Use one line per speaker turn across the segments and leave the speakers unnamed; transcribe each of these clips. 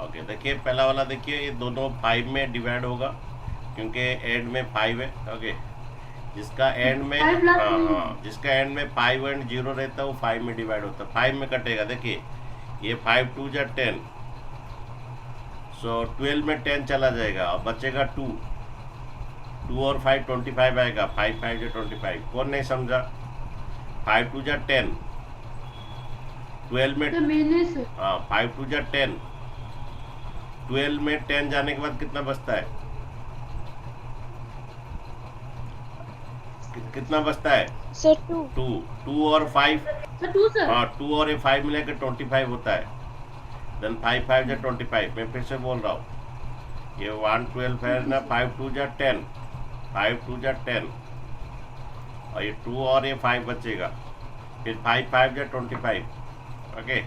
Okay, देखिए पहला वाला, देखिए ये दोनों 5 में डिवाइड होगा क्योंकि एंड में 5 है। ओके, जिसका एंड में,
5 लाख
हाँ
नहीं।
हाँ, जिसका एंड में 5 एंड 0 रहता है वो 5 में डिवाइड होता है, 5 में कटेगा। देखिए ये 5 टू जा 10, सो 12 में 10 चला जाएगा और बचेगा 2। 2 और 5 25 आएगा, 5 5 जा 25। कौन नहीं समझा? 5 टू जा 10, 12 में,
तो मैंने से
हाँ 5 टू जा 10, 12 में 10 जाने के बाद कितना बचता है? कितना बचता है?
Sir to.
2। 2 और 5,
सर 2 सर।
हाँ 2 और ये 5 मिलाकर 25 होता है। देन 5 5 जा 25। मैं फिर से बोल रहा हूँ, ये 112 है ना, 5 टू जा 10, 5 टू जा 10, और ये 2 और ये 5 बचेगा, फिर 5 5 जा 25। ओके,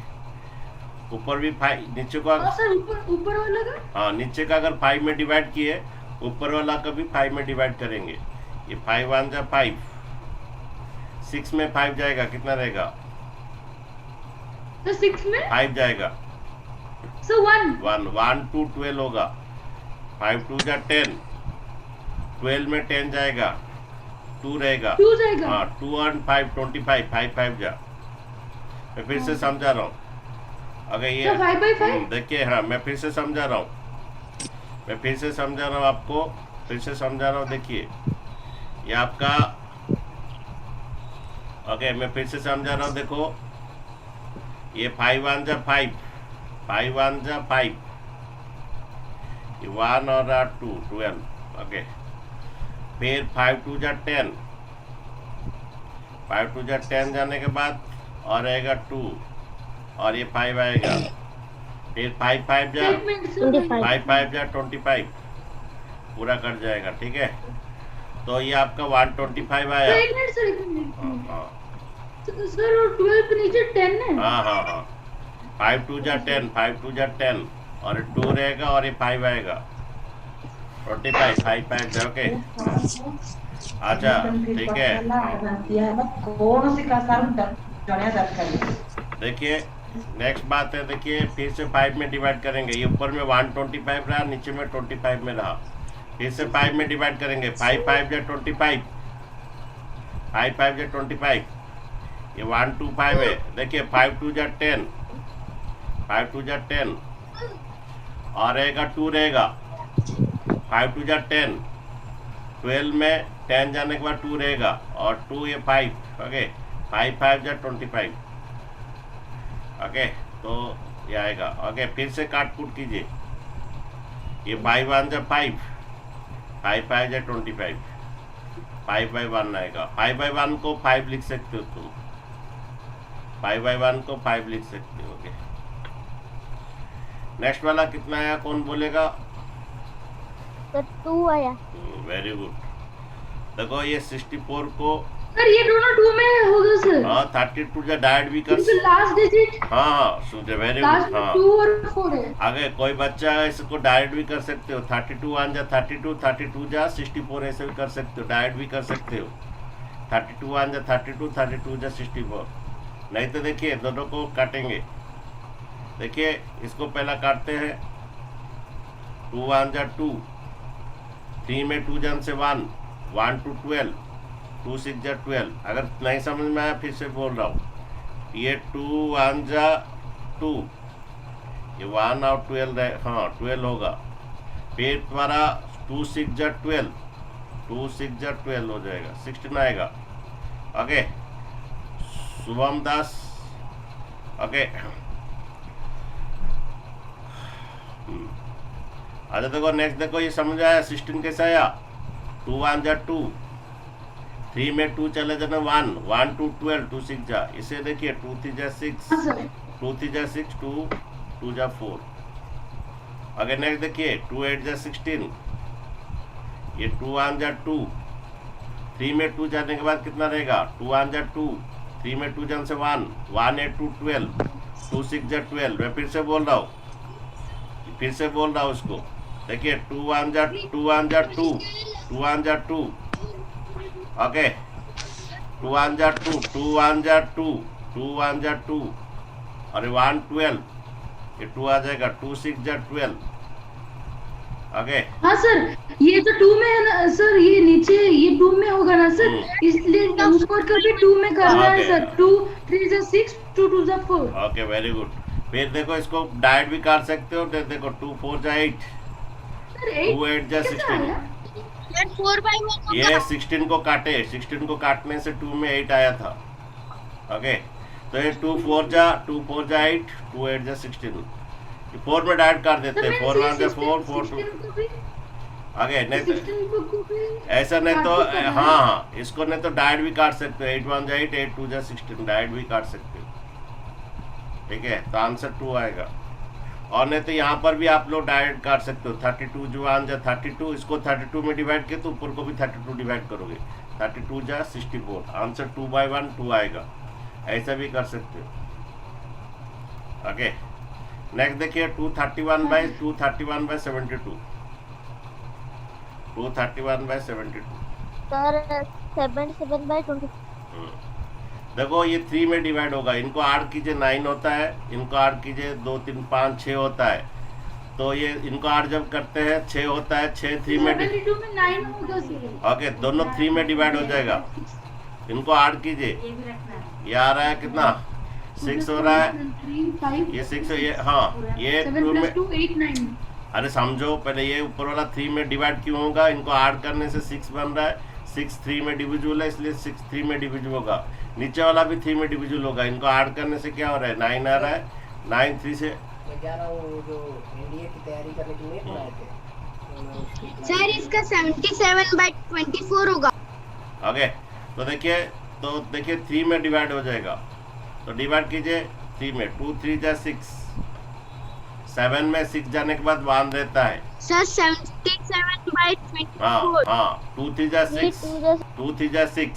ऊपर भी 5, नीचे को,
और सर ऊपर ऊपर वाला का।
हाँ नीचे का अगर 5 में डिवाइड किए, ऊपर वाला का भी 5 में डिवाइड करेंगे। ये 5 1 जा 5, 6 में 5 जाएगा, कितना रहेगा?
सर 6 में
5 जाएगा,
सर 1।
1 1 टू 12 होगा, 5 टू जा 10, 12 में 10 जाएगा, 2 रहेगा।
2 जाएगा।
हाँ 2 और 5 25, 5 5 जा। मैं फिर से समझा रहा हूँ, अगर ये,
सर 5 बाई 5।
देखिए, हाँ मैं फिर से समझा रहा हूँ, मैं फिर से समझा रहा हूँ आपको, फिर से समझा रहा हूँ। देखिए ये आपका, ओके मैं फिर से समझा रहा हूँ, देखो ये 5 1 जा 5, 5 1 जा 5, ये 1 और 2 12। ओके, फिर 5 2 जा 10, 5 2 जा 10 जाने के बाद और आएगा 2, और ये 5 आएगा, फिर 5 5 जा,
एक मिनट सर
25।
5 5 जा 25, पूरा कट जाएगा। ठीक है, तो ये आपका 125 आया।
एक मिनट सर, एक
हाँ
मिनट।
हाँ
सर और 12 के नीचे 10 है।
हाँ हाँ हाँ, 5 2 जा 10, 5 2 जा 10, और 2 रहेगा और ये 5 आएगा, 25, 5 5 जा। ओके, अच्छा ठीक है। देखिए नेक्स्ट बात है, देखिए फिर से 5 में डिवाइड करेंगे, ये ऊपर में 125 रहा, नीचे में 25 में रहा, फिर से 5 में डिवाइड करेंगे, 5 5 जा 25, 5 5 जा 25, ये 1 2 5 है। देखिए 5 2 जा 10, 5 2 जा 10, और रहेगा 2 रहेगा, 5 2 जा 10, 12 में 10 जाने के बाद 2 रहेगा, और 2 ये 5। ओके, 5 5 जा 25। ओके, तो ये आएगा। ओके, फिर से काट कूट कीजिए, ये 5 1 जा 5, 5 5 जा 25, 5 बाई 1 आएगा। 5 बाई 1 को 5 लिख सकते हो तुम, 5 बाई 1 को 5 लिख सकते हो। ओके, नेक्स्ट वाला कितना आया, कौन बोलेगा?
सर टू आया।
Very good. देखो ये 64 को,
सर ये दोनों 2 में होगा सर,
हाँ 32 जा डाइड भी कर,
क्योंकि लास्ट डिजिट,
हाँ हाँ सुन, वेरी
लास्ट
गुड।
में
हाँ
2 और 4 है।
आगे कोई बच्चा इसको डाइट भी कर सकते हो, 32 1 जा 32, 32 जा 64, ऐसे भी कर सकते हो, डाइट भी कर सकते हो, 32 1 जा 32, 32 जा 64। नहीं तो देखिए दोनों को काटेंगे, देखिए इसको पहला काटते हैं, 2 1 जा 2, 3 में 2 जन से 1, 1 to 12, 2 6 जा 12। अगर नहीं समझ में आया फिर से बोल रहा हूँ, ये 2 1 जा 2, ये 1 और 12 हाँ 12 होगा, फिर तुम्हारा 2 6 जा 12, 2 6 जा 12 हो जाएगा, 16 आएगा। ओके, शुभम दास। ओके, अच्छा देखो नेक्स्ट, देखो ये समझ आया, 16 कैसे आया? 2 1 जा 2, 3 में 2 चले जाना 1, 1 to 12, 2 6 जा, इसे देखिए 2 3 जा 6,
हाँ सर।
2 3 जा 6, 2 2 जा 4। अगर नेक्स्ट देखिए 2 8 जा 16, ये 2 1 जा 2, 3 में 2 जाने के बाद कितना रहेगा? 2 1 जा 2, 3 में 2 जाने से 1, 1 8 to 12, 2 6 जा 12। मैं फिर से बोल रहा हूँ, फिर से बोल रहा हूँ उसको, देखिए 2 1 जा 2, 1 जा 2, 2 1 जा 2। ओके, 2 1 जा 2, 2 1 जा 2, 2 1 जा 2, और 1 12, ये 2 आ जाएगा, 2 6 जा 12। आगे
हाँ सर, ये तो 2 में है ना सर, ये नीचे ये 2 में होगा ना सर, इसलिए ऊपर का भी 2 में करना है
Okay.
सर। 2 3 जा 6, 2 2 जा 4।
Okay very good. फिर देखो इसको डायरेक्ट भी काट सकते हो, देखो 2 4 जा 8,
सर
2 8 जा 16।
सर 4/1
ये 16 को काटे, 16 को काटने से 2 में 8 आया था। ओके तो ये 2 4 जा 8, 2 8 जा 16। 4 में डायरेक्ट काट देते हैं, 4 1 जा 4 4 2। आगे नहीं तो
16 को भी
ऐसा नहीं तो
काट सकते हैं।
हाँ इसको नहीं तो डायरेक्ट भी काट सकते हो, 8 1 जा 8, 8 2 जा 16, डायरेक्ट भी काट सकते हो। ठीक है तो आंसर 2 आएगा। और नहीं तो यहाँ पर भी आप लोग डायरेक्ट काट सकते हो, 32 जो 1 जा 32, इसको 32 में डिवाइड किया तो ऊपर को भी 32 डिवाइड करोगे, 32 जा 64, आंसर 2/1 2 आएगा। ऐसा भी कर सकते हो। ओके नेक्स्ट देखिए 231/72, 231/72।
सर 77/20।
देखो ये 3 में डिवाइड होगा, इनको ऐड कीजिए 9 होता है, इनको ऐड कीजिए 2 3 5 6 होता है, तो ये इनको ऐड जब करते हैं 6 होता है, 6 3 में
72 में 9 होगा सर।
ओके दोनों 3 में डिवाइड हो जाएगा, इनको ऐड कीजिए। ये आ रहा है कितना 6 हो रहा है,
3 5
ये 6 ये हाँ ये
7
2 में
+ 2 8 9।
अरे समझो पहले, ये ऊपर वाला 3 में डिवाइड क्यों होगा, इनको ऐड करने से 6 बन रहा है, 6 3 में डिविजिबल है इसलिए 6 3 में डिविजिबल होगा, नीचे वाला भी 3 में डिविजिबल होगा, इनको ऐड करने से क्या हो रहा है 9 आ रहा है, 9 3 से
मैं जा रहा हूँ जो एनडीए की तैयारी करने के लिए पढ़ाए थे तो मैं उसकी
सर इसका 77/24 होगा।
ओके तो देखिए 3 में डिवाइड हो जाएगा, तो डिवाइड कीजिए 3 में, 2 3 जा 6, 7 में 6 जाने के बाद 1 रहता है।
सर 77/24।
हाँ हाँ 2 3 जा 6, 2 3 जा 6,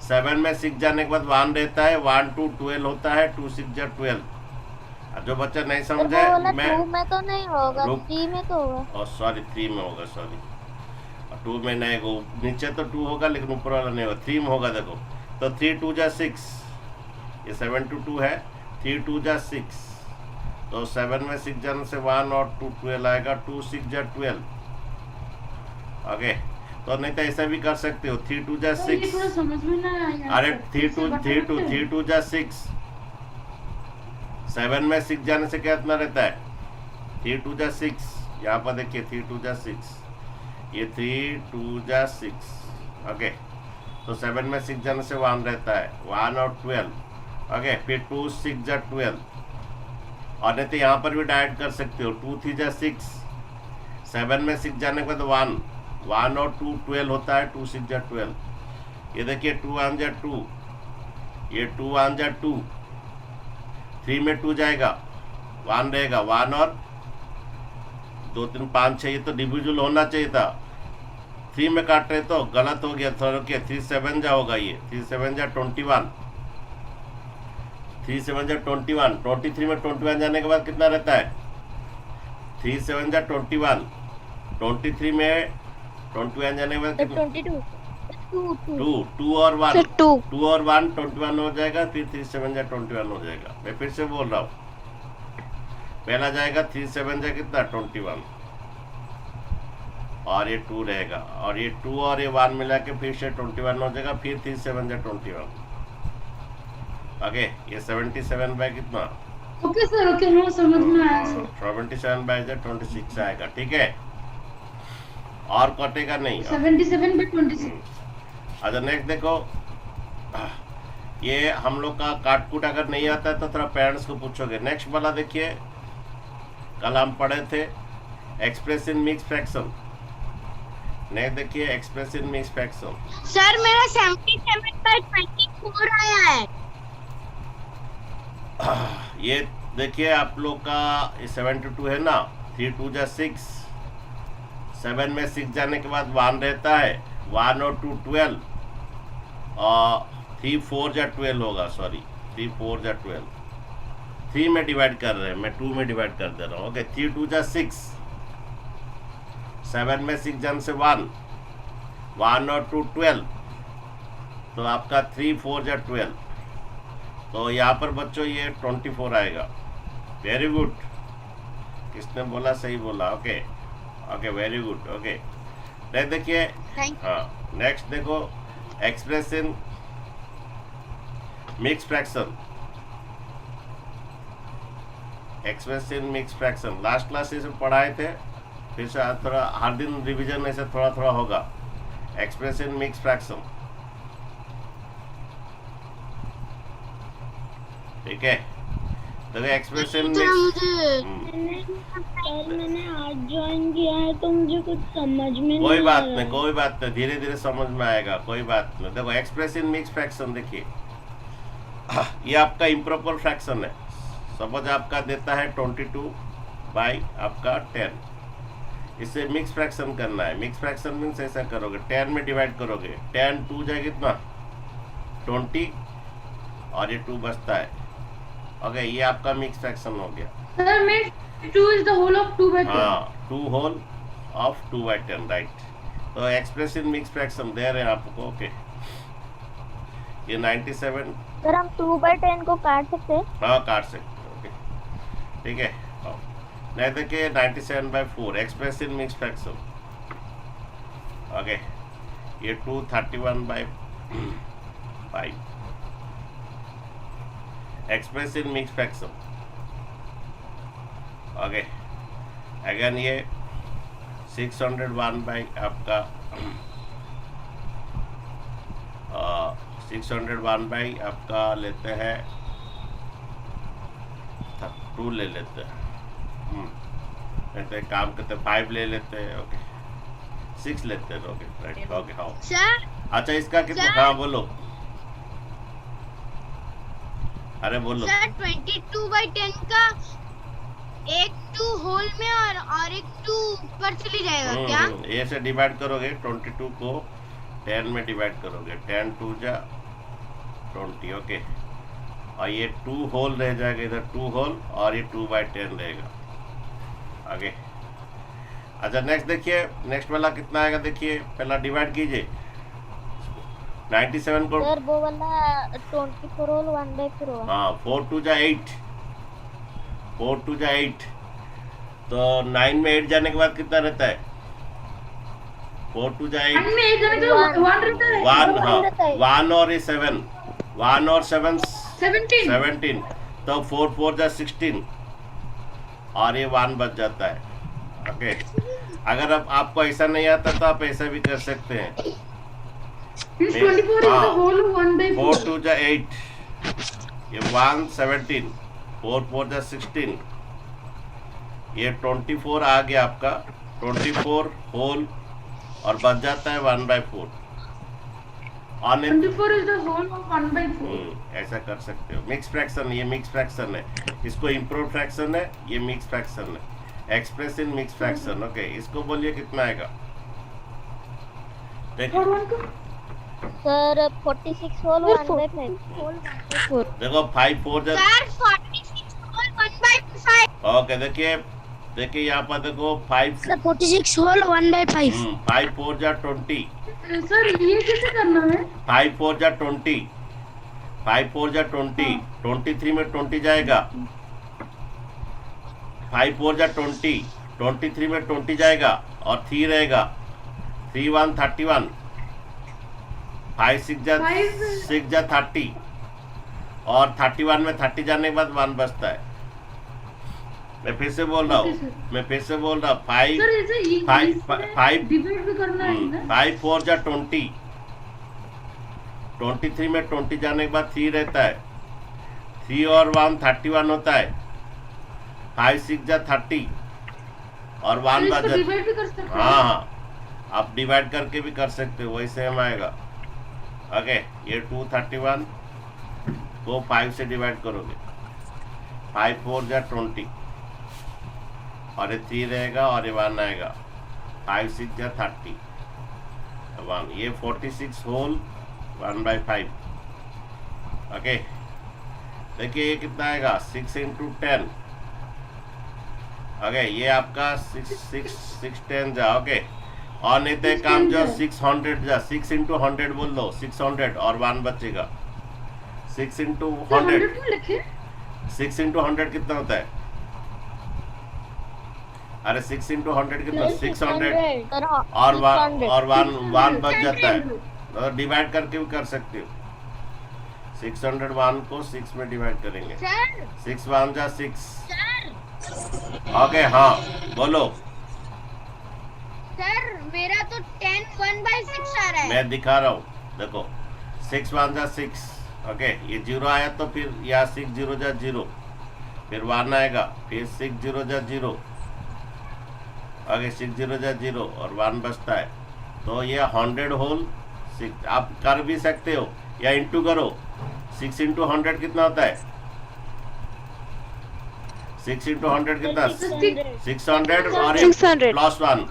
7 में 6 जाने के बाद 1 रहता है, 1 2 12 होता है, 2 6 जा 12। जो बच्चा नहीं समझे मैं
2 में तो नहीं होगा,
रुक।
3 में तो होगा।
और सॉरी 3 में होगा, सॉरी 2 में नहीं होगा, नीचे तो 2 होगा लेकिन ऊपर वाला नहीं होगा, 3 में होगा। देखो तो 3 2 जा 6, ये 7 to 2 है, 3 2 जा 6, तो 7 में 6 जाने से 1 और 2 12 आएगा, 2 6 जा 12। ओके तो नहीं तो ऐसा भी कर सकते हो, 3 2 जा
सर ये थोड़ा
6,
समझ में ना आया।
अरे 3 2 जा 6, 7 में 6 जाने से कितना रहता है 3 2 जा 6, यहाँ पर देखिए 3 2 जा 6, ये 3 2 जा 6। ओके तो 7 में 6 जाने से 1 रहता है, 1 और 12। ओके फिर 2 6 जा 12, और नहीं तो यहाँ पर भी डायरेक्ट कर सकते हो, 2 3 जा 6, 7 में 6 जाने के बाद 1 और 2 12 होता है, 2 6 जा 12। ये देखिए 2 1 जा 2, ये 2 1 जा 2, 3 में 2 जाएगा, 1 रहेगा, 1 और 2 3 5 6, ये तो डिविजिबल होना चाहिए था, 3 में काट रहे तो गलत हो गया थोड़ा। क्या 3 7 जा होगा, ये 3 7 जा 21, 3 7 जा 21, 23 में 21 जाने के बाद कितना रहता है 3 7 जा 21, 23 में 21 जाने के बाद
तो
कितना
22 2
2 और 1,
सर 2
2 और 1 21 हो जाएगा, फिर 3 7 जा 21 हो जाएगा। मैं फिर से बोल रहा हूँ, पहला जाएगा 3 7 जा कितना 21, और ये 2 रहेगा, और ये 2 और ये 1 मिला के फिर से 21 हो जाएगा, फिर 3 7 जा 21। ओके ये 77 बाय कितना
ओके सर, ओके हाँ समझ में आया सर।
77 बाय 26 आएगा। ठीक है और कटेगा नहीं।
77/26।
अच्छा नेक्स्ट देखो, ये हम लोग का काटकूट अगर नहीं आता है तो थोड़ा पेरेंट्स को पूछोगे। नेक्स्ट वाला देखिए, कल हम पढ़े थे express in mix fraction. Next देखिए express in mix fraction.
Sir मेरा 77/24 आया है।
ये देखिए आप लोग का 72 है ना, 3 2 जा 6, 7 में 6 जाने के बाद 1 रहता है, 1 और 2 12, और 3 4 जा 12 होगा, सॉरी 3 4 जा 12, 3 में डिवाइड कर रहे हैं, मैं 2 में डिवाइड कर दे रहा हूँ। ओके 3 2 जा 6, 7 में 6 जाने से 1, 1 और 2 12, तो आपका 3 4 जा 12, तो यहाँ पर बच्चों ये 24 आएगा। Very good. किसने बोला? सही बोला। Okay okay, very good. Okay, next देखिए।
थैंक
हाँ, नेक्स्ट देखो, express in mix fraction. Express in mix fraction last class से पढ़ाए थे, फिर से आज थोड़ा हर दिन रिवीजन ऐसे थोड़ा थोड़ा होगा। एक्सप्रेस इन मिक्स फ्रैक्शन, ठीक है। तो एक्सप्रेस इन मिक्स,
मैंने आज ज्वाइन किया है तो मुझे कुछ समझ में
कोई
नहीं
बात
आ रहा
नहीं,
है।
कोई बात नहीं, धीरे धीरे समझ में आएगा, कोई बात नहीं। देखो एक्सप्रेस इन मिक्स फ्रैक्शन देखिए, ये आपका इम्प्रॉपर फ्रैक्शन है। सपोज आपका देता है 22 बाई आपका 10, इससे मिक्स फ्रैक्शन करना है। मिक्स फ्रैक्शन मीन्स ऐसा करोगे, 10 में डिवाइड करोगे, 10 2 जाए कितना 20, और ये 2 बचता है। ओके, ये आपका मिक्स फ्रैक्शन हो गया।
सर मैं 2 is the whole of 2 by 10.
हाँ, 2 होल ऑफ 2 बाई 10, राइट। तो एक्सप्रेस इन मिक्स फ्रैक्शन दे रहे हैं आपको। ओके, ये 97,
सर हम 2/10 को काट सकते हैं?
हाँ काट सकते हैं। ओके, ठीक है। हाँ, नहीं देखिए 97/4 express in mix fraction. Okay, ये 231/5 express in mix fraction. Okay, again ये 601 बाई आपका 601 बाई आपका लेते हैं 2 ले लेते हैं। एक काम करते हैं 5 ले लेते हैं। ओके, 6 लेते हैं। Okay right. ओके हाँ,
सर
अच्छा इसका कितना?
सर?
हाँ बोलो, अरे बोलो।
सर 22/10 का एक 2 होल में और एक 2 ऊपर चली जाएगा क्या?
ए से डिवाइड करोगे, 22 को 10 में डिवाइड करोगे, 10 2 जा 20। ओके, और ये 2 होल रह जाएगा इधर, 2 होल, और ये 2/10 रहेगा। आगे अच्छा, नेक्स्ट देखिए, नेक्स्ट वाला कितना आएगा देखिए, पहला डिवाइड कीजिए 97 को।
सर वो वाला 24 होल 1/4 होगा।
हाँ, 4 2 जा 8, 4 2 जा 8, तो 9 में 8 जाने के बाद कितना रहता है? 4 2 जा 8,
1 में 8 जाने के बाद 1 रहता है।
1, हाँ
रहता है।
1 और ये 7, 1 और 7
17
17, तो 4 4 जा 16, और ये 1 बच जाता है। ओके, अगर अब आपको ऐसा नहीं आता तो आप ऐसा भी कर सकते हैं।
Means 24 is the
हाँ।
whole of 1/4.
4 2 जा 8, ये 1 17, 4 4 जा 16, ये 24 आ गया आपका, 24 होल, और बच जाता है 1/4। और
24 is the whole of 1/4.
ऐसा कर सकते हो। मिक्स फ्रैक्शन, ये मिक्स फ्रैक्शन है, इसको इम्प्रूव फ्रैक्शन है, ये मिक्स फ्रैक्शन है। Express in mix fraction. Okay, इसको बोलिए कितना आएगा? देखो
और 1 को
सर 46 होल 1/5।
देखो 5 4 जा,
सर 46 होल 1/5।
ओके देखिए, देखिए यहाँ पर देखो 5
सर 46 होल 1/5।
5 4 जा 20,
सर ये कैसे करना है?
5 4 जा 20, 5 4 जा 20, 23 में 20 जाएगा, 5 4 जा 20, 23 में 20 जाएगा, और 3 रहेगा, 3 1 31, 5 6 जा 6 जा 30, और 31 में 30 जाने के बाद 1 बचता है। मैं फिर से बोल रहा
Okay,
हूँ,
sir.
मैं फिर से बोल रहा हूँ, 5
सर ऐसे ये
Five-
इसमें
five-
डिवाइड भी करना है ना?
5 4 जा 20, 23 में 20 जाने के बाद 3 रहता है, 3 और 1 31 होता है, 5 6 जा 30, और 1
इसको
बच जाता है।
डिवाइड भी कर सकते हैं।
हाँ हाँ, आप डिवाइड करके भी कर सकते हो, वही सेम आएगा। ओके, ये 231 को 5 से डिवाइड करोगे, 5 4 जा 20, और ये 3 रहेगा, और ये 1 आएगा, 5 6 जा 30, 1, ये 46 होल 1/5। ओके, देखिए ये कितना आएगा, 6 × 10। ओके, ये आपका 6 10 जा। ओके, और नहीं तो एक काम जो 600 जा, 6 × 100 बोल दो, 600, और 1 बचेगा। 6 ×
तो 100
100,
क्यों लिखे?
6 × 100 कितना होता है? अरे 6 इंटू 100 कितना 600
सर
और
600
और वन बच जाता है तो डिवाइड करके भी कर सकते हो 601 को 6 में डिवाइड करेंगे
सर
6 1 जा 6
सर
ओके हाँ बोलो
सर मेरा तो 10 1/6 आ रहा है।
मैं दिखा रहा हूँ देखो 6 1 जा 6 ओके ये 0 आया तो फिर यहाँ 6 0 जा 0 फिर 1 आएगा फिर 6 0 जा 0 आगे 6 0 जा 0 और 1 बचता है तो ये 100 होल 6 आप कर भी सकते हो या इंटू करो 6 इंटू 100 कितना होता है 6 इंटू 100 कितना 600 और
600
प्लस 1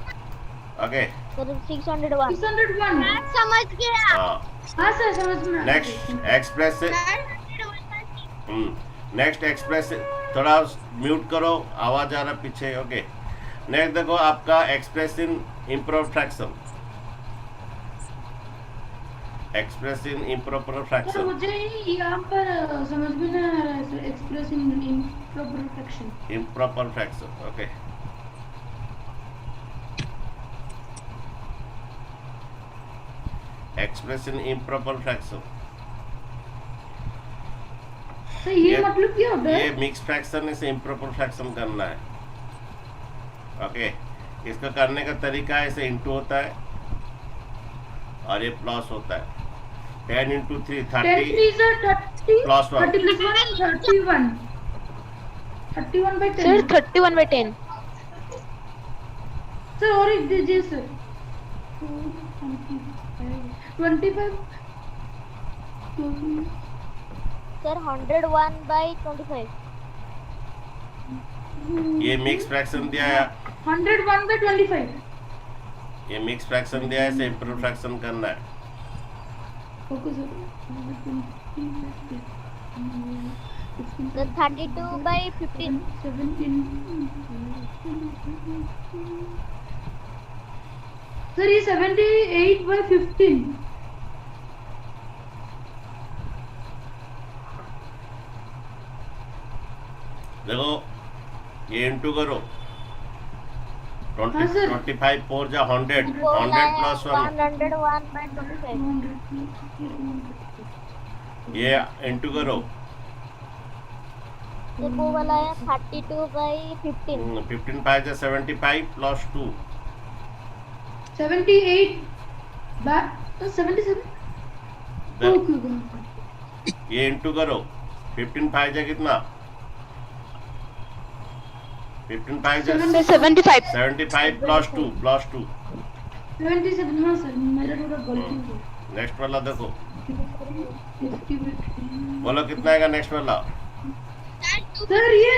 ओके
सर 601
601
मैं समझ गया
हाँ
हाँ सर समझ में आ गया।
नेक्स्ट एक्सप्रेस से
सर
नेक्स्ट एक्सप्रेस से थोड़ा म्यूट करो आवाज आ रहा पीछे ओके नेक्स्ट देखो आपका express in improv fraction express in improper
sir
fraction
मुझे यहाँ पर समझ में नहीं आ रहा है sir express in improper fraction
improper fraction okay express in improper fraction
sir ये मतलब क्या होता
ये
है
मिक्स फ्रैक्शन से इम्प्रॉपर फ्रैक्शन करना है ओके इसका करने का तरीका ऐसे इंटू होता है और ये प्लस होता है 10 into 3
10
30
3 sir 30
Plus 1.
30 plus 1 31 31 by 10
sir 31/10
sir और एक दीजिए सर 25
सर 101/25
ये मिक्स फ्रैक्शन दिया है
101 by 25
ये मिक्स फ्रैक्शन दिया है इसे इम्प्रूव फ्रैक्शन करना है
ओके सर
सर 32/15
सर ये 78 by 15
देखो ये इंटू करो
हाँ, सर।
25 4 जा 100 100 प्लस 1
101/25
ये इंटू करो
सर वो वाला है 32/15
15 5 जा 75 प्लस 2
78 by 77 ओके
ये इंटू करो 15 5 जा कितना 15 5 जा
75
75 प्लस 2
77 हाँ सर मेरा थोड़ा गलती हो
नेक्स्ट वाला देखो
50 by 3
बोलो कितना आएगा नेक्स्ट वाला
सर ये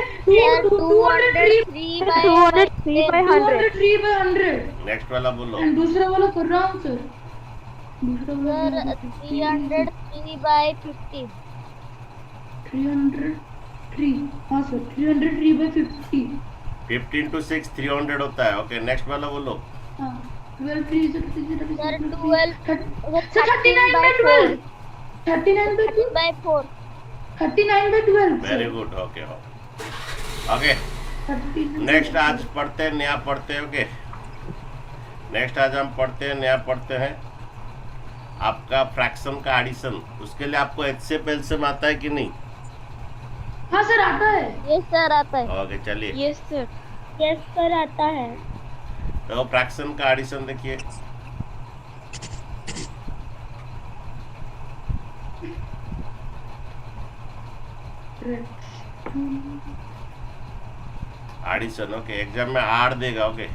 203
203/100
203 by 100
नेक्स्ट वाला बोलो
एंड दूसरा वाला कर रहा हूँ सर दूसरा
सर
वाला
303/50
303 हाँ सर 303 by 50
15 to 6 300 होता है ओके नेक्स्ट वाला बोलो
हाँ 12 3
sir
12
12
sir 39 by 12 39 by 2
30/4
39 by 12
very good okay okay
39
next आज पढ़ते हैं नया पढ़ते हैं ओके नेक्स्ट आज हम पढ़ते हैं नया पढ़ते हैं आपका फ्रैक्शन का एडिशन उसके लिए आपको एचसीएफ एलसीएम आता है कि नहीं
हाँ सर आता है
यस सर आता है
ओके चलिए
यस सर आता है
तो फ्रैक्शन का एडिशन देखिए एडिशन ओके एग्जाम में आर देगा ओके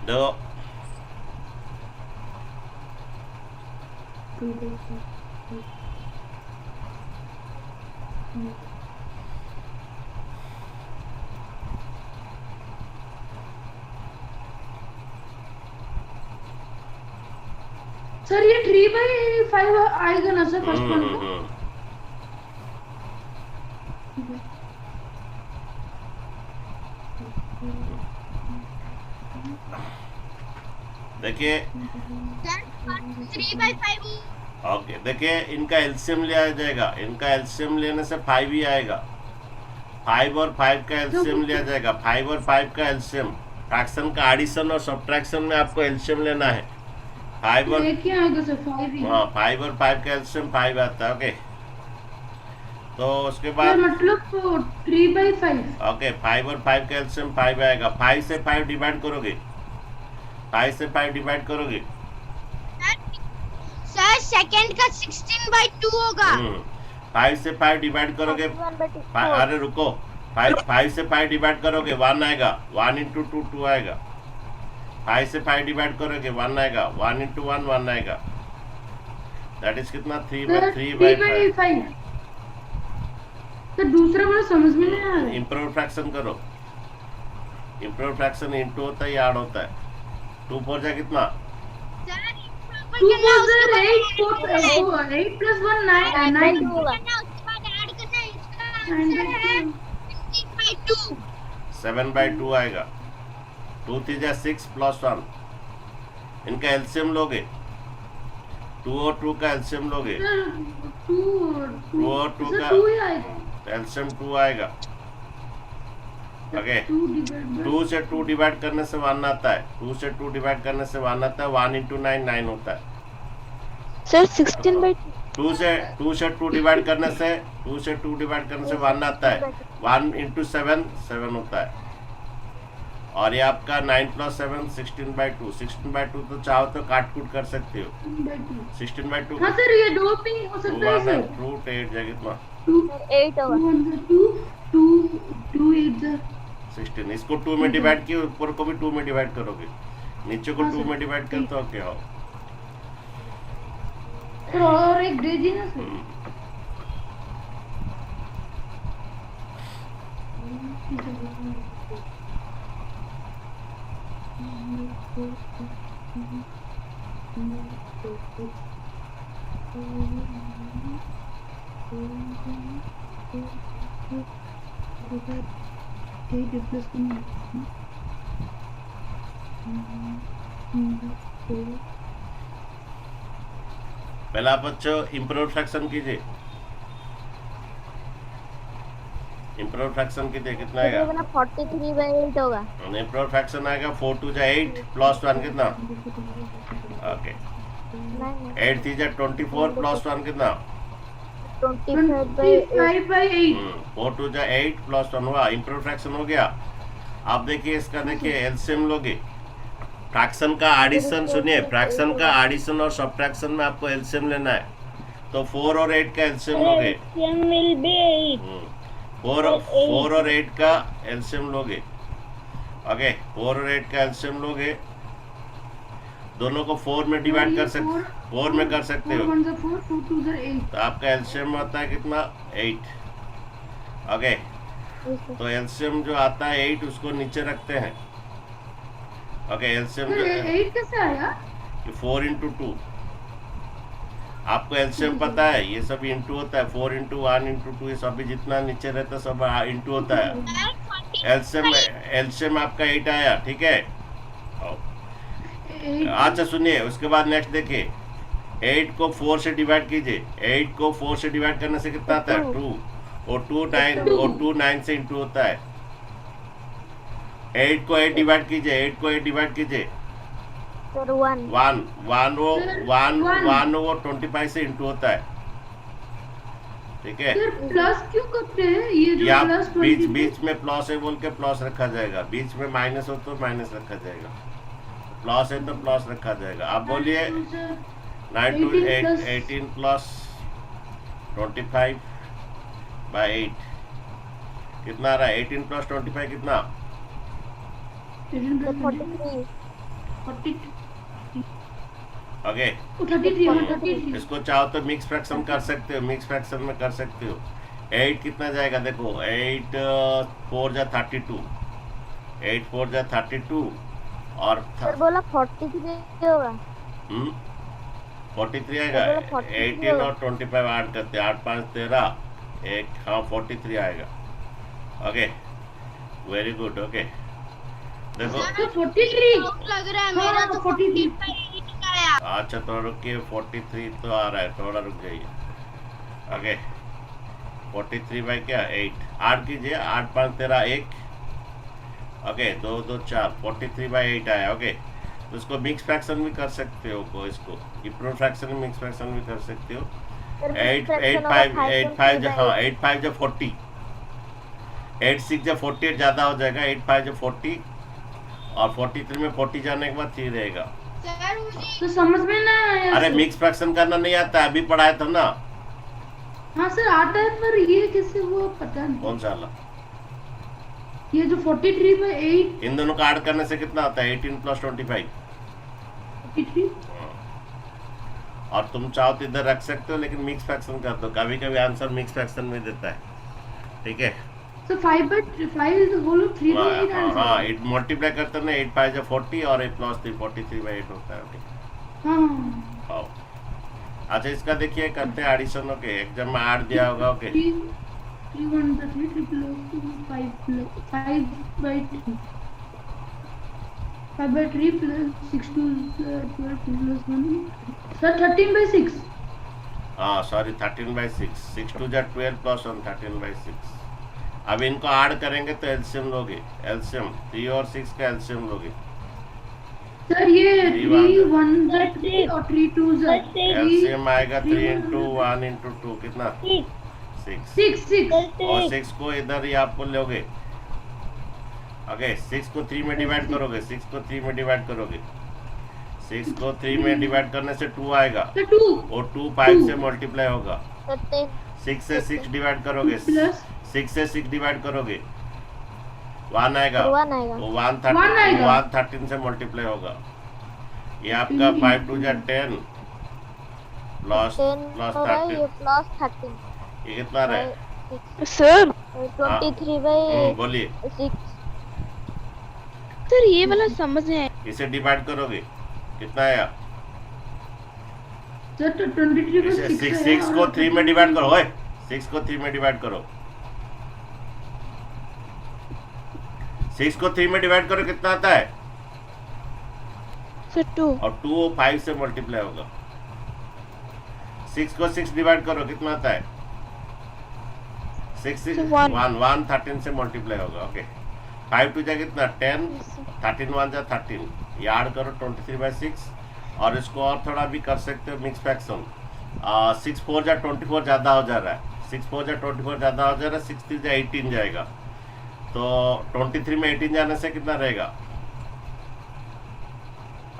दो
सर ये 3/5 आएगा ना सर फर्स्ट वन को
देखिए
3/5
ओके, देखिए इनका एलसीएम लिया जाएगा, इनका एलसीएम लेने से 5 ही आएगा। 5 और 5 का एलसीएम लिया जाएगा, 5 और 5 का एलसीएम। फ्रैक्शन का एडिशन और सब्ट्रैक्शन में आपको एलसीएम लेना है। 5 और
एक ही आएगा सर 5 ही।
हाँ 5 और 5 का एलसीएम 5 आता है। ओके, तो उसके
सर
बाद
मतलब 3/5।
ओके 5 और 5 का एलसीएम 5 आएगा। 5 से 5 डिवाइड करोगे, 5 से 5 डिवाइड करोगे।
सर सेकंड का 16/2 होगा।
5 से 5 डिवाइड करोगे, अरे रुको, 5 से 5 डिवाइड करोगे 1 आएगा। 1 इंटू 2 2 आएगा। 5 से 5 डिवाइड करोगे 1 आएगा। 1 इंटू 1 1 आएगा। दैट इज कितना 3/5।
सर दूसरा वाला समझ में नहीं आ रहा है।
इम्प्रूव फ्रैक्शन करो। इम्प्रूव फ्रैक्शन इंटू होता है या ऐड होता है? 2 4 जा कितना?
सर
2 4 सर 8 प्लस 1 9
होगा।
उसके बाद ऐड करना है, इसका
9/2।
आंसर है 16/2।
7/2 आएगा। 2 3 जा 6 प्लस 1। इनका एलसीएम लोगे, 2 और 2 का एलसीएम लोगे।
सर 2
और 2 का
2 ही आएगा।
एलसीएम 2 आएगा। ओके,
2
2 से 2 डिवाइड करने से 1 आता है। 2 से 2 डिवाइड करने से 1 आता है। 1 इंटू 9 9 होता है।
सर 16/2
2 से 2 डिवाइड करने से 1 आता है। 1 इंटू 7 7 होता है। और ये आपका 9 प्लस 7 16/2। 16/2 तो चाहो तो काट कूट कर सकते हो। 16/2
हाँ सर ये दो भी हो सकता है सर।
रूट 8 जाएगा कितना?
8 होगा।
2 8
16। इसको 2 में डिवाइड किए, ऊपर को भी 2 में डिवाइड करोगे, नीचे को
हाँ
2
सर।
में डिवाइड करते हो। क्या हो?
सर और एक दे दी ना सर।
पहला आप बच्चों इम्प्रूव फ्रैक्शन कीजिए। इम्प्रूव फ्रैक्शन कीजिए, कितना आएगा?
43/8 होगा।
इम्प्रूव फ्रैक्शन आएगा 4 2 जा 8 प्लस 1 कितना? ओके, 8 3 जा 24 प्लस 1 कितना?
25/8।
5/8।
4 2 जा 8 प्लस 1 हुआ। इम्प्रूव फ्रैक्शन हो गया। आप देखिए इसका, देखिए एलसीएम लोगे। फ्रैक्शन का एडिशन सुनिए, फ्रैक्शन का एडिशन और सब्ट्रैक्शन में आपको एलसीएम लेना है। तो 4 और 8 का एलसीएम लोगे।
LCM will be 8।
4 और 8 का एलसीएम लोगे। ओके, 4 और 8 का एलसीएम लोगे। दोनों को 4 में डिवाइड कर सकते, 4 में कर सकते हो।
1 4 2 2 8।
तो आपका एलसीएम आता है कितना? 8। ओके, तो एलसीएम जो आता है 8 उसको नीचे रखते हैं। ओके, एलसीएम जो
8 कैसे आया?
4 इंटू 2। आपको एलसीएम पता है, ये सब इंटू होता है। 4 इंटू 1 इंटू 2 ये सब भी जितना नीचे रहता है सब इंटू होता है। एलसीएम आपका 8 आया, ठीक है। अच्छा सुनिए, उसके बाद नेक्स्ट देखिए, 8 को 4 से डिवाइड कीजिए। 8 को 4 से डिवाइड करने से कितना आता है? 2। और 2 9 से इंटू होता है। 8 को 8 डिवाइड कीजिए। 8 को 8 डिवाइड कीजिए।
सर 1
वो 25 से इंटू होता है, ठीक है।
सर प्लस क्यों करते हैं? ये जो
या
प्लस
बीच में प्लस है बोल के प्लस रखा जाएगा। बीच में माइनस हो तो माइनस रखा जाएगा। प्लस है तो प्लस रखा जाएगा। आप बोलिए 9 2 8 18 प्लस 25/8 कितना आ रहा है? 18 प्लस 25 कितना?
43।
43।
ओके,
33।
इसको चाहो तो मिक्स फ्रैक्शन कर सकते हो, मिक्स फ्रैक्शन में कर सकते हो। 8 कितना जाएगा? देखो 8 4 जा 32। 8 4 जा 32 और
सर बोला 43 होगा।
43 आएगा। 18 और 25 ऐड करते हैं। 8 5 13 1, हाँ 43 आएगा। Okay, very good. ओके, देखो
तो 43
लग रहा है मेरा तो
43।
43 का आया।
अच्छा तो रुकिए 43 तो आ रहा है, थोड़ा रुक जाइए। ओके 43 बाई क्या 8 8 कीजिए, 8 5 13 1। ओके 2 2 4 43 बाई 8 आया। ओके तो इसको मिक्स फ्रैक्शन भी कर सकते हो, को इसको इम्प्रूव फ्रैक्शन मिक्स फ्रैक्शन भी कर सकते हो। 8 8 5 8 5 जो हाँ 8 5 जो 40, 8 6 जो 48 ज़्यादा हो जाएगा, 8 5 जो 40 और 43 में 40 जाने के बाद 3 रहेगा।
सर मुझे
तो समझ में ना आया
अरे
सर।
मिक्स फ्रैक्शन करना नहीं आता, अभी पढ़ाया था ना।
हाँ सर आता है, पर ये कैसे हुआ पता नहीं।
कौन सा वाला?
ये जो 43 में 8
इन दोनों का ऐड करने से कितना आता है? 18 प्लस 25।
43
और तुम चाहो तो इधर रख सकते हो, लेकिन मिक्स फ्रैक्शन कर दो, कभी कभी आंसर मिक्स फ्रैक्शन में देता है। ठीक है
सो 5/5 होल 3 बाई 8
हाँ
आंसर।
हाँ 8 मल्टीप्लाई करते ना, 8 5 जो 40 और 8 प्लस 3 43 बाई 8 होता है। ओके
हाँ
आओ। अच्छा इसका देखिए करते हैं एडिशन। ओके एग्जाम में ऐड दिया होगा। Okay
3 1 3 3 5/3 plus 6 2 12 plus 1 sir 13/6।
हाँ सॉरी 13/6, 6 2 जा 12 प्लस 1 13/6। अब इनको ऐड करेंगे तो एलसीएम लोगे, एलसीएम 3 और 6 का एलसीएम लोगे।
सर ये
3
3 1 और 3 2
एलसीएम आएगा 3 into 1 into 2 कितना 6।
6
और 6 को इधर ही आपको लोगे। ओके 6 को 3 में डिवाइड करोगे, 6 को 3 में डिवाइड करोगे, 6 को 3 में डिवाइड करने से 2 आएगा,
सर 2
और 2 5 से मल्टीप्लाई होगा।
13
6 से 6 डिवाइड करोगे,
प्लस
6 से 6 डिवाइड करोगे 1 आएगा,
1 आएगा।
वो
1 आएगा।
113 से मल्टीप्लाई होगा। ये आपका 5 2 जा 10 प्लस
10
प्लस
होगा,
13,
ये प्लस 13
ये कितना रहे?
सर
23/6
बोलिए।
सर ये वाला समझ में आया।
इसे डिवाइड करोगे कितना आया?
सर तो 23/6
इसे 6 को 3 में डिवाइड करो, ओए 6 को 3 में डिवाइड करो, 6 को 3 में डिवाइड करो कितना आता है?
सर 2
और 2 5 से मल्टीप्लाई होगा। 6 को 6 डिवाइड करो कितना आता है? 6 6
1
1 13 से मल्टीप्लाई होगा। ओके 5 2 जा कितना 10, 13 1 जा 13, ये ऐड करो 23/6। और इसको और थोड़ा भी कर सकते हो मिक्स फ्रैक्शन। 6 4 जा 24 ज़्यादा हो जा रहा है, 6 4 जा 24 ज़्यादा हो जा रहा है, 6 3 जा 18 जाएगा, तो 23 में 18 जाने से कितना रहेगा?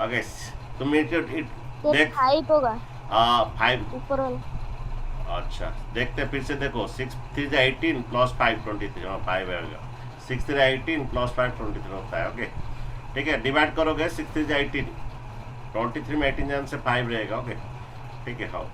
ओके तुम देख
5 होगा
5।
ऊपर वाला।
अच्छा देखते फिर से देखो, 6 3 जा 18 प्लस 5 23, हाँ 5 आएगा, 6 3 जा 18 प्लस 5 23 होता है। ओके ठीक है डिवाइड करोगे 6 3 जा 18, 23 में 18 जाने से 5 रहेगा। ओके ठीक है हाँ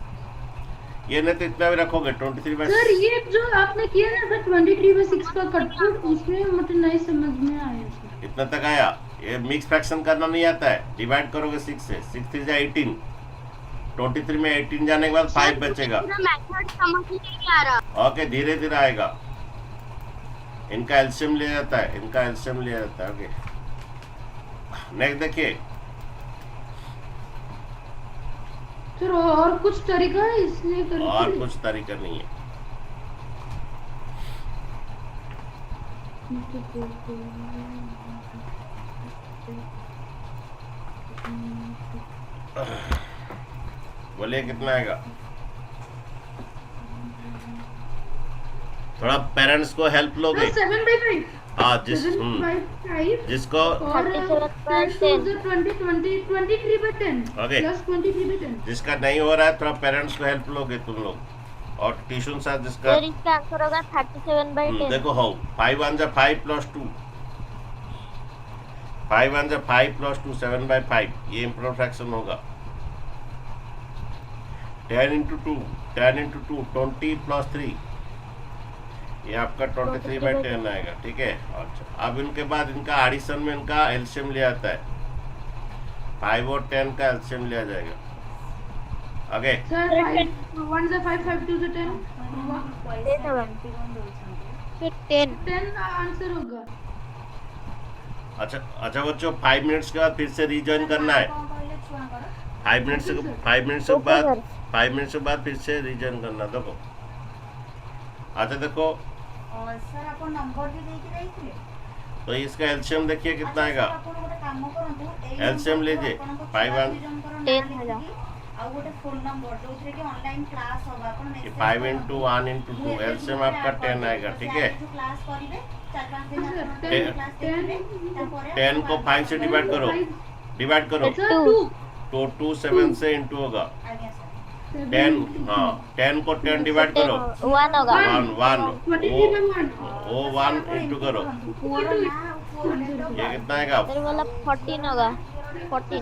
ये नहीं तो इतना भी रखोगे 23/6।
सर ये जो आपने किया ना सर 23/6 का कटपुट, उसमें मुझे नहीं समझ में आया सर।
इतना तक आया? ये मिक्स फ्रैक्शन करना नहीं आता है, डिवाइड करोगे 6 से, 6 3 जा 18, 23 में 18 जाने के बाद 5 बचेगा।
मेथड समझ नहीं आ रहा।
ओके धीरे धीरे आएगा, इनका एलसीएम लिया जाता है, इनका एलसीएम लिया जाता है। ओके नेक्स्ट देखिए।
सर और कुछ तरीका है इसलिए करने
और
के लिए?
कुछ तरीका नहीं है। बोलिए कितना आएगा? थोड़ा पेरेंट्स को हेल्प लोगे?
7/5
हाँ
7/5
जिसको
23/10
Okay.
प्लस 23/10।
जिसका नहीं हो रहा है थोड़ा पेरेंट्स को हेल्प लोगे तुम लोग, और ट्यूशन साथ जिसका
सर इसका आंसर होगा 37/10।
देखो हाउ 5 1 जा 5 प्लस 2, 5 1 जा 5 प्लस 2 7/5, ये इम्प्रूव फ्रैक्शन होगा। 10 into 2 10 into 2 20 प्लस 3, ये आपका 23/10 आएगा। ठीक है अच्छा अब इनके बाद इनका एडिशन में इनका एलसीएम लिया जाता है, 5 और 10 का एलसीएम लिया जाएगा। ओके
सर 1 से 5 5 2 से 10
10 होगा।
सर 10
10 आंसर होगा।
अच्छा अच्छा बच्चों 5 मिनट्स के बाद फिर से रिजॉइन करना है, 5 मिनट से
Okay, sir.
5 मिनट से
Okay,
बाद
sir.
5 मिनट से बाद फिर से रीजन करना। देखो अच्छा देखो,
सर आपण नंबर भी देके रही
तो इसका एलसीएम देखिए कितना आएगा।
आपण गोटे काम करंतु
LCM लीजिए, 5 1
10 होला।
आ गोटे फोन नंबर जोथरे के ऑनलाइन क्लास होगा आपण
ये
मैसेज
5 into 1 into 2 एलसीएम आपका 10 आएगा। ठीक है,
जो क्लास करिवे 4-5 दिन
Sir,
आपण
10
क्लास देखिवे तापर
10 को 5 से डिवाइड करो, डिवाइड करो
Sir,
Two.
2.
तो 2 7 से इंटू होगा।
आज्ञा सर
10 हाँ 10 को 10 डिवाइड करो,
1 होगा।
1 1
23 by 1.
वो 1 इंटू करो,
पूरा ना फोन
ये कितना आएगा।
मेरे वाला 14 होगा। 14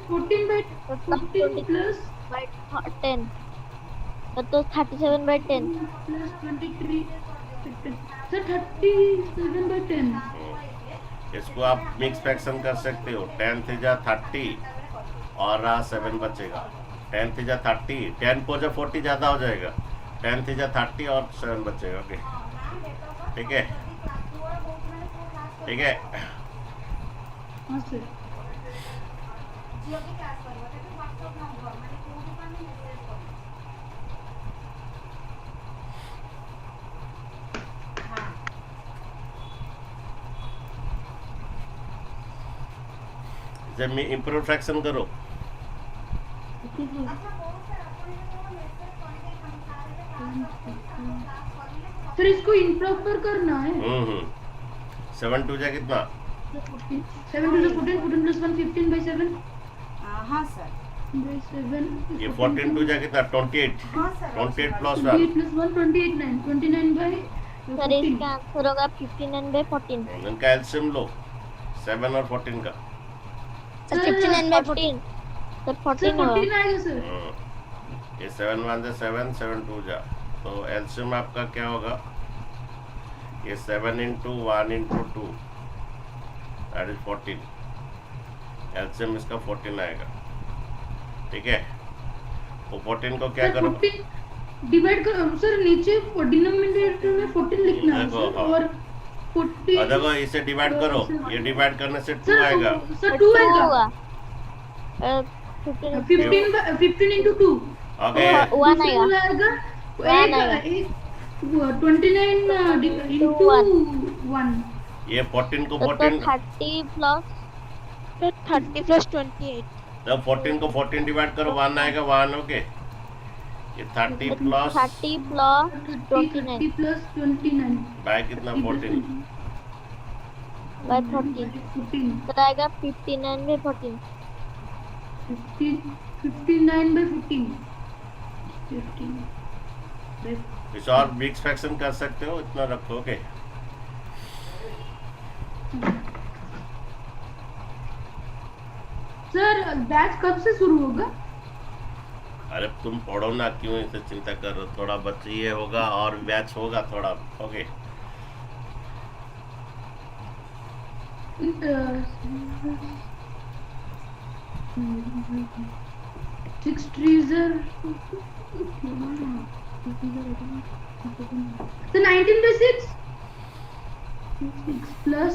14 by
तो plus
14 plus
10 तो 37 by 10
plus 23. Sir, 37 by 10.
इसको आप मिक्स फ्रैक्शन कर सकते हो। 10 थीजा 30 और रहा 7 बचेगा। 10 थीजा 30, 10 को जब 40 ज़्यादा हो जाएगा, 10 थीजा 30 और 7 बचेगा। ओके ठीक है, ठीक है।
हाँ sir.
जियो की क्लास करबो त व्हाट्सएप नंबर माने कोन दुकान में मैसेज करो। हां
जब मैं इम्प्रूव फ्रैक्शन करो,
Okay, sir.
अच्छा बहुत सर आपण को मैसेज करके हम सारे क्लास करिले
सर इसको इम्प्रॉपर करना है।
7 2 जा कितना।
7 to the 14, 14 plus 1, 15 by 7.
हां सर
By 7.
ये 14 2 जा कितना 28,
हां sir
28 plus
28
1।
plus 1, 28, 9. 29 by
sir
14.
इसका आंसर होगा 59 by 14
इनका एलसीएम लो 7 और 14 का।
Sir,
59 by 14 सर
Sir,
14 होगा
14 आएगा सर।
ये 7 1 जा 7, 7 2 जा, तो एलसीएम आपका क्या होगा। ये 7 into 1 into 2 that is 14। LCM इसका 14 आएगा। ठीक है, वो 14 को क्या
सर
करो।
14 डिवाइड कर सर नीचे डिनोमिनेटर में 14 लिखना है
देखो,
सर
हाँ।
और 14
और देखो इसे डिवाइड करो, ये डिवाइड करने से 2
सर
आएगा।
सर 2 आएगा।
होगा 15
15 into 2
ओके
वन
दूसरे
आएगा
वाला आएगा
One आएगा।
एक 29 into 1
ये 14 को
तो
14
30 प्लस
तो 30 plus 28
जब 14 को 14 डिवाइड करो 1 आएगा 1। ओके, ये 30 प्लस
30 प्लस 29
30 plus 29
बाय कितना 14।
by 30
14
तो आएगा 59 by 14
59 by 15 15 by
इस और मिक्स फ्रैक्शन कर सकते हो, इतना रखो। ओके
सर बैच कब से शुरू होगा।
अरे तुम पढ़ो ना, क्यों इसे चिंता कर रहे हो। थोड़ा बच्चे ये होगा और बैच होगा थोड़ा। ओके
सिक्स ट्रीजर तो 19 by 6 plus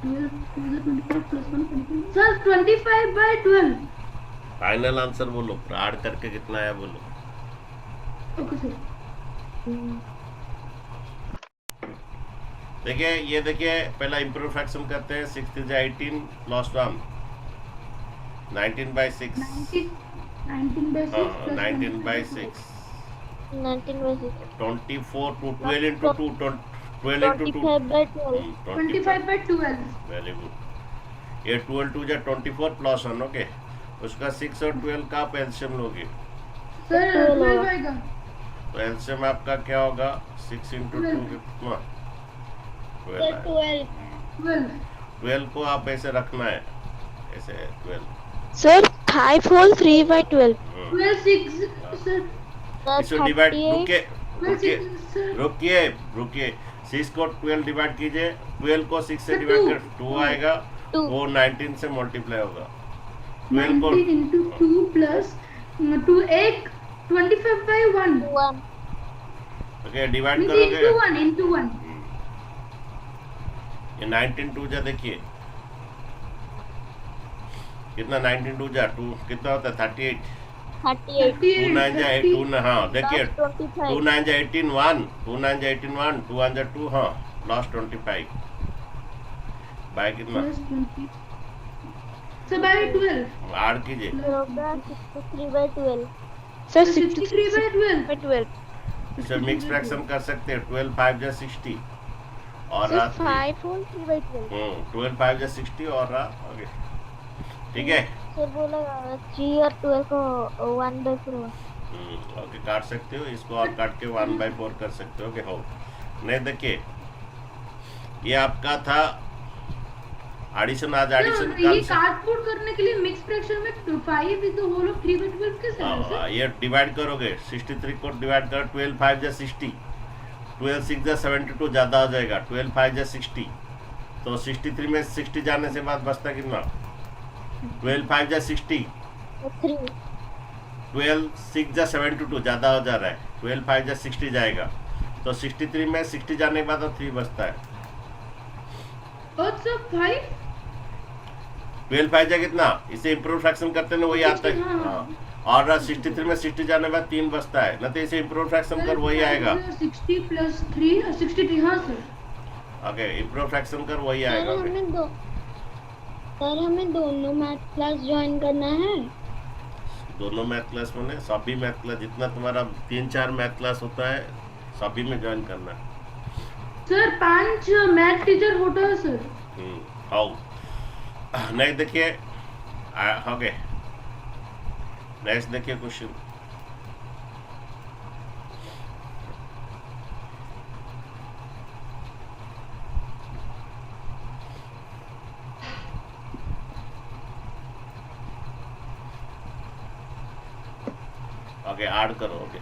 12 24 plus 1 25 sir 25 by 12
final answer बोलो, ऐड करके कितना आया बोलो।
Okay sir.
देखिए ये देखिए पहला इम्प्रूव फ्रैक्शन करते हैं। 6 is 18 plus 1 19 by 6।
19 by 6
हाँ,
plus
19 by 6
19 by 6
24 to 12 into 2 12 into 2
25 by 12
25 by 12
very good. ये 12 2 जा 24 प्लस 1। ओके, उसका 6 और 12 का आप एलसीएम लोगे
सर
12
12 आएगा।
तो एलसीएम आपका क्या होगा। 6 into 2 कितना 12 आएगा।
12
12 को आप ऐसे रखना है, ऐसे 12।
सर 5 whole 3 by 12
12 6 सर
इसको डिवाइड
38
रुकिए
12
रुकिए
6 सर
रुकिए रुकिए 6 को 12 डिवाइड कीजिए। 12 को 6 से डिवाइड कर 2 आएगा।
2
वो 19 से मल्टीप्लाई होगा। 12 को
19 into 2 plus 2 एक 25 by 1
1
ओके डिवाइड
into
करोगे।
1 into 1
ये 19 2 जा देखिए कितना 19 2 जा 2 कितना होता है 38।
38
2 9 जा 2 हाँ देखिए
plus
2
25
9 जा 18 1 2 9 जा 18 1 2 1 जा 2 हाँ प्लस 25 बाय कितना
प्लस 20 सर बाय 12
ऐड कीजिए
फिर होगा 63/12
Sir,
63 by 12
by 12.
इसे मिक्स फ्रैक्शन कर सकते हैं 12 5 जा 60 और
Sir,
रात
5 whole 3 by 12.
12 5 जा 60 और रात ओके ठीक है
सर बोला 3 और 12 को 1/4
ओके काट सकते हो इसको और काट के 1/4 कर सकते हो कि हो नहीं देखिए ये आपका था एडिशन आज एडिशन
ये काटपुट करने के लिए मिक्स फ्रैक्शन में 5 is the whole of 3 by 12 कैसे है सर?
ये डिवाइड करोगे 63 को डिवाइड करो 12 5 जा 60 12 6 जा 72 ज़्यादा हो जाएगा 12 5 जा 60 तो 63 में 60 जाने से बाद बचता कितना 12 5 जा 60
3
12 6 जा 72 ज़्यादा हो जा रहा है 12 5 जा 60 जाएगा तो 63 में 60 जाने के बाद 3 बचता है
और सर 5
12 5 जा कितना इसे इम्प्रूव फ्रैक्शन करते हैं वही आता है हाँ और 63 में 60 जाने के बाद 3 बचता है ना तो इसे इम्प्रूव फ्रैक्शन कर वही आएगा
60 plus 3 63 हाँ सर
ओके इम्प्रूव फ्रैक्शन कर वही
सर
आएगा okay.
हमें दोनों मैथ क्लास ज्वाइन करना है
दोनों मैथ क्लास में सभी मैथ क्लास जितना तुम्हारा 3-4 मैथ क्लास होता है सभी में ज्वाइन करना है
सर 5 मैथ टीचर होता है सर
हाउ नेक्स्ट देखिए ओके नेक्स्ट देखिए क्वेश्चन ओके ऐड करो ओके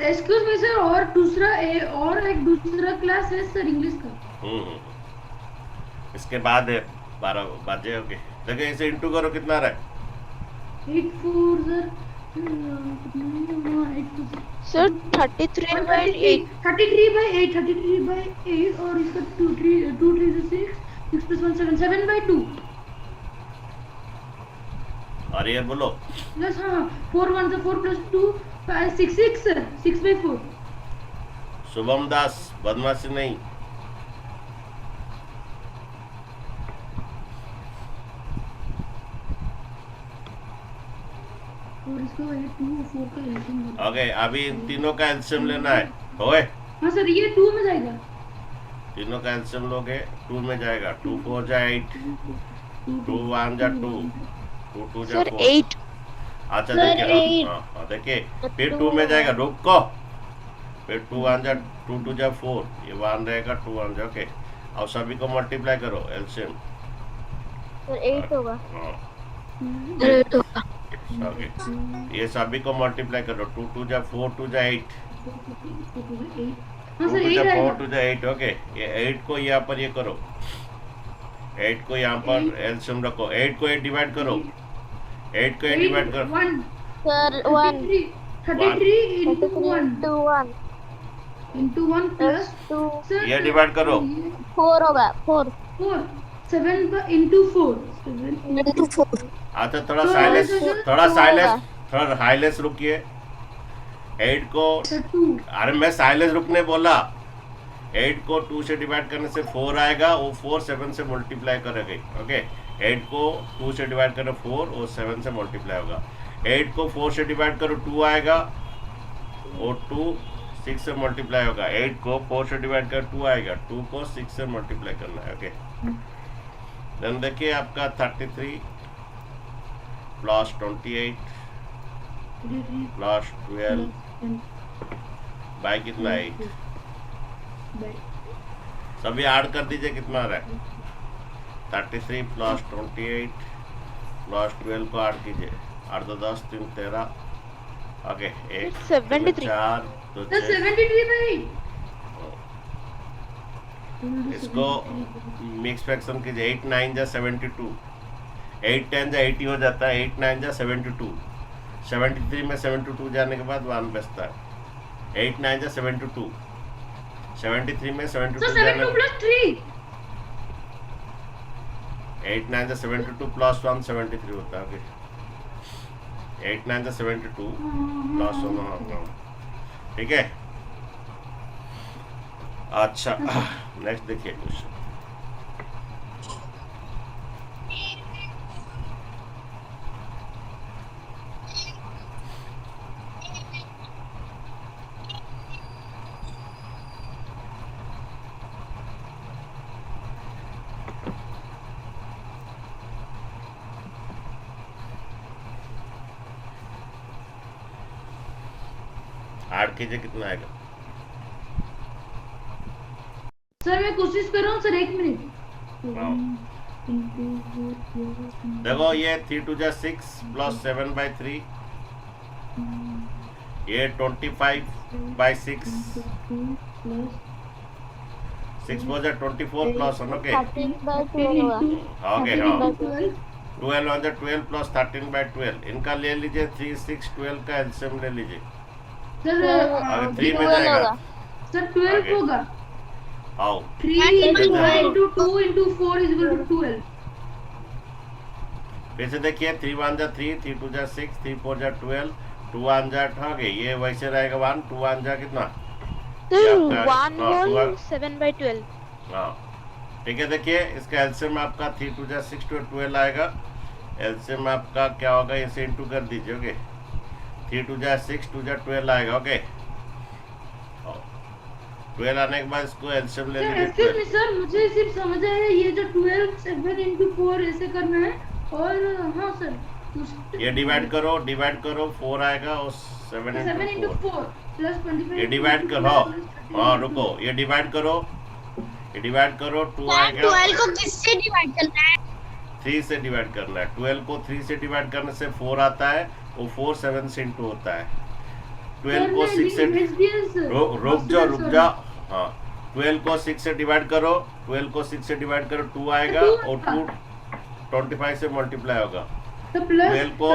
एक्सक्यूज मी सर और एक दूसरा क्लास है सर इंग्लिश का
इसके बाद है 12 बजे ओके देखिए इसे इंटू करो कितना आ रहा है
8 4 सर
Sir, 33 by 8.
33 by 8 और इसका 2 3 से 6 plus 1 7 7 by 2
और ये बोलो
प्लस हाँ 4 1 से 4 plus 2 5 6 6 सर 6 by 4
शुभम दास बदमाशी नहीं
और इसका 8 2 4 का एलसीएम
ओके अभी इन तीनों का एलसीएम लेना है होए
हाँ सर ये 2 में जाएगा
तीनों का एलसीएम लोगे 2 में जाएगा 2 4 जा 8 2 1 जा 2 2 2 जा
Sir,
4
8.
अच्छा
Sir,
देखिए
8.
हाँ देखिए फिर 2 में जाएगा रुको फिर 2 1 जा 2 2 जा 4 ये 1 रहेगा 2 1 जा ओके और सभी को मल्टीप्लाई करो एलसीएम
सर 8 होगा
हाँ
8 होगा.
ओके ये सभी को मल्टीप्लाई करो 2 2 जा 4 2 जा 8
हाँ
2
सर
2 जा
8
4
आएगा
2 जा 8 ओके ये 8 को यहाँ पर ये करो 8 को यहाँ पर एलसीएम रखो 8 को 8 डिवाइड करो 8 को 8 डिवाइड करो
1
sir 1
33 into 1
to 1
into 1 plus
2
sir
ये डिवाइड करो
4 होगा 4
4 7 का into 4 7
into 4
अच्छा थोड़ा
तो
साइलेंस
ऐसे
थोड़ा
तो
साइलेंस
होगा।
थोड़ा साइलेंस रुकिए 8 को
2
अरे मैं साइलेंस रुकने बोला 8 को 2 से डिवाइड करने से 4 आएगा वो 4 7 से मल्टीप्लाई करेगा ओके 8 को 2 से डिवाइड करो 4 और 7 से मल्टीप्लाई होगा 8 को 4 से डिवाइड करो 2 आएगा और 2 6 से मल्टीप्लाई होगा 8 को 4 से डिवाइड कर 2 आएगा 2 को 6 से मल्टीप्लाई करना है ओके देन देखिए आपका 33 प्लस 28 प्लस 12 बाई कितना 8 सभी ऐड कर दीजिए कितना आ रहा है 33 प्लस 28 प्लस 12 को ऐड कीजिए 8 2 10 3 13 ओके 1
73.
4 2
the 73 by
इसको मिक्स फ्रैक्शन कीजिए 8 9 जा 72 8 10 जा 80 हो जाता है 8 9 जा 72 73 में 72 जाने के बाद 1 बचता है 8 9 जा 72 73 में 72
so
जाने
72 plus 3
8 9 72 प्लस 1 73 होता है। ओके 8 9 72 प्लस 1 ठीक है। अच्छा नेक्स्ट देखिए क्वेश्चन। आठ कीजिए कितना आएगा?
सर मैं कोशिश कर रहा हूँ सर, 1 मिनट।
हाँ। देखो ये 3 2 जा 6 प्लस 7/3, ये 25/6, 6 4 जा 24 प्लस 1 ओके
13/12 होगा।
ओके हाँ 12 1 जा 12 प्लस 13/12 इनका ले लीजिए 3 6 12 का एलसीएम ले लीजिए।
सर
अगर 3 में
12
जाएगा
होगा।
सर 12
आगे।
होगा।
आओ
3 into 2 into 4 is equal to 12।
फिर से देखिए 3 1 जा 3, 3 2 जा 6, 3 4 जा 12, 2 1 जा 8 ओके ये वैसे रहेगा 1, 2 1 जा कितना?
सर
ये आपका-
1
हाँ,
whole
12
7/12।
हाँ ठीक है। देखिए इसका एलसीएम आपका 3 2 जा 6 to 12 आएगा। एलसीएम आपका क्या होगा इसे इंटू कर दीजिए ओके 3 2 जा 6 2 जा 12 आएगा ओके 12 आने के बाद इसको एलसीएम ले
सर
लीजिए
एक्चुअली
12।
सर मुझे सिर्फ समझ आया ये जो 12 7 into 4 ऐसे करना है। और हाँ सर
ये डिवाइड करो 4 आएगा और 7
7
into
into
4
4 प्लस 25
ये डिवाइड करो। हाँ रुको ये डिवाइड करो 2 आएगा
12 को किससे डिवाइड करना है?
3 से डिवाइड करना है। 12 को 3 से डिवाइड करने से 4 आता है वो 4 7 से इंटू होता है। 12 को 6 से रुक जाओ हाँ 12 को 6 से डिवाइड करो 2 आएगा और 2 25 से मल्टीप्लाई होगा। 12 को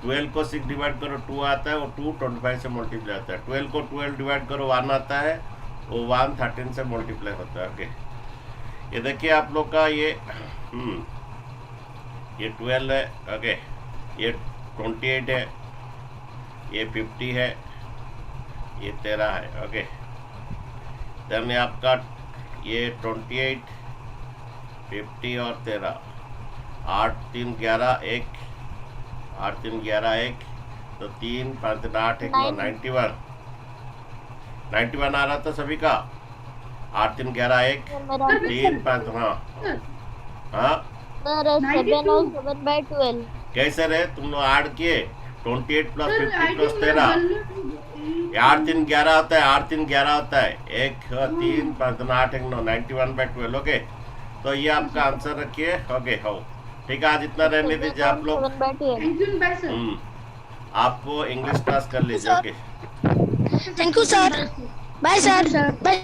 12 को 6 डिवाइड करो 2 आता है और 2 25 से मल्टीप्लाई होता है। 12 को 12 डिवाइड करो 1 आता है वो 1 13 से मल्टीप्लाई होता है। ओके ये देखिए आप लोग का ये 12 है ओके ये 28 है ये 50 है ये 13 है ओके देन आपका ये 28 50 और 13 8 3 11 1 8 3 11 1 तो 3 5 8 1 91 आ रहा था सभी का 8 3 11 1 3 5 हाँ हाँ
सर 7 और 7/12
कैसे रहे तुम लोग ऐड किए 28 प्लस 50 प्लस 13 8 3 11 होता है 8 3 11 होता है 1 3 5 8 1 9 91/12 ओके तो ये आपका आंसर रखिए ओके हो ठीक है। आज इतना रहने दीजिए आप लोग।
7/12
आपको इंग्लिश क्लास कर लीजिए okay
thank you sir. Bye sir. Bye.